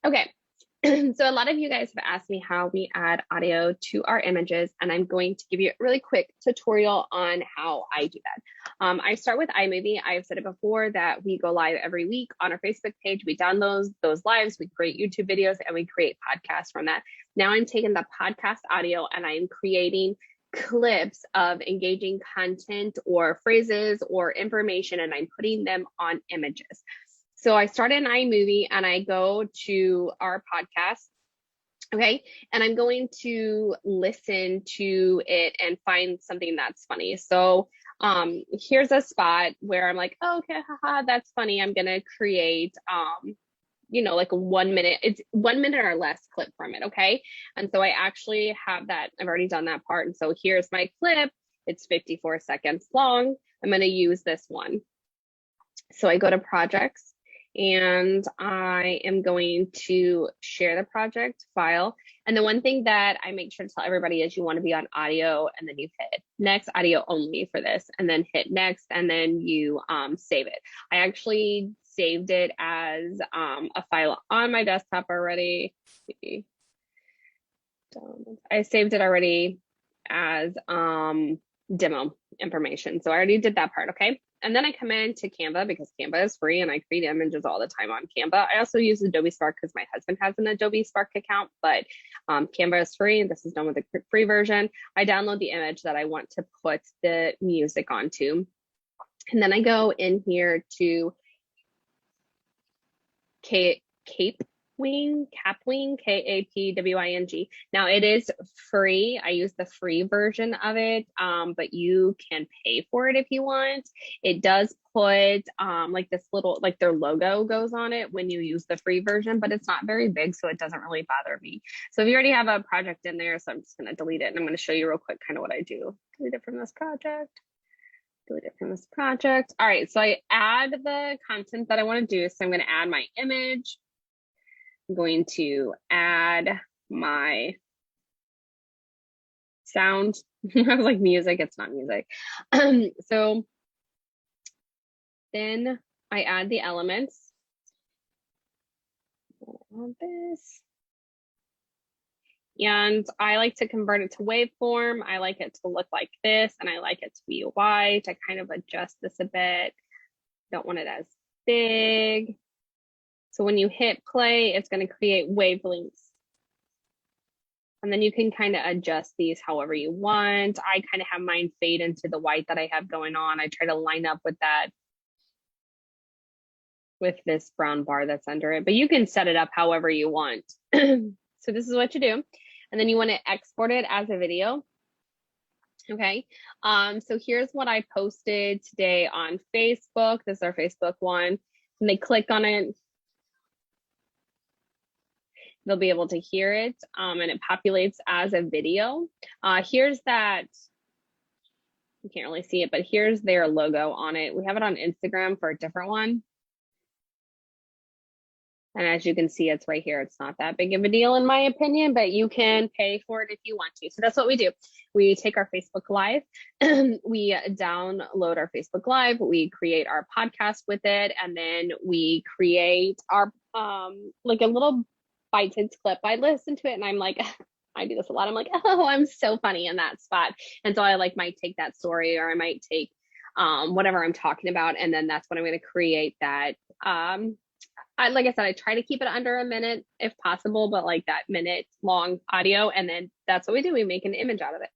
Okay. So a lot of you guys have asked me how we add audio to our images, and I'm going to give you a really quick tutorial on how I do that. I start with iMovie. I've said it before that we go live every week on our Facebook page. We download those lives, we create YouTube videos, and we create podcasts from that. Now I'm taking the podcast audio and I'm creating clips of engaging content or phrases or information, and I'm putting them on images. So I start in iMovie and I go to our podcast, okay? And I'm going to listen to it and find something that's funny. So here's a spot where I'm like, oh, okay, haha, that's funny. I'm gonna create like a 1 minute, it's 1 minute or less clip from it, okay? And so I actually have that, I've already done that part. And so here's my clip, it's 54 seconds long. I'm gonna use this one. So I go to projects and I am going to share the project file. And the one thing that I make sure to tell everybody is you want to be on audio and then you hit next, audio only for this, and then hit next, and then you save it. I actually saved it as a file on my desktop already. I saved it already as demo information. So I already did that part, okay? And then I come into Canva because Canva is free and I create images all the time on Canva. I also use Adobe Spark because my husband has an Adobe Spark account, but Canva is free. This is done with the free version. I download the image that I want to put the music onto. And then I go in here to Capwing, Kapwing. Now it is free. I use the free version of it, but you can pay for it if you want. It does put like this little, like their logo goes on it when you use the free version, but it's not very big, so it doesn't really bother me. So if you already have a project in there, so I'm just gonna delete it and I'm gonna show you real quick kind of what I do. Delete it from this project. Delete it from this project. All right, so I add the content that I want to do. So I'm going to add my image. I'm going to add my sound. I was like music, it's not music. So then I add the elements. On this. And I like to convert it to waveform. I like it to look like this, and I like it to be white. I kind of adjust this a bit. Don't want it as big. So when you hit play, it's going to create wavelengths. And then you can kind of adjust these however you want. I kind of have mine fade into the white that I have going on. I try to line up with that, with this brown bar that's under it, but you can set it up however you want. So this is what you do. And then you want to export it as a video. Okay, so here's what I posted today on Facebook. This is our Facebook one. And they click on it, they'll be able to hear it, and it populates as a video. Here's that, you can't really see it, but here's their logo on it. We have it on Instagram for a different one. And as you can see, it's right here. It's not that big of a deal in my opinion, but you can pay for it if you want to. So that's what we do. We take our Facebook Live, we download our Facebook Live, we create our podcast with it, and then we create our like a little bite-sized clip. I listen to it and I'm like, I do this a lot. I'm like, oh, I'm so funny in that spot. And so I might take that story, or I might take whatever I'm talking about, and then that's when I'm going to create that. Like I said, I try to keep it under a minute if possible, but like that minute long audio. And then that's what we do. We make an image out of it.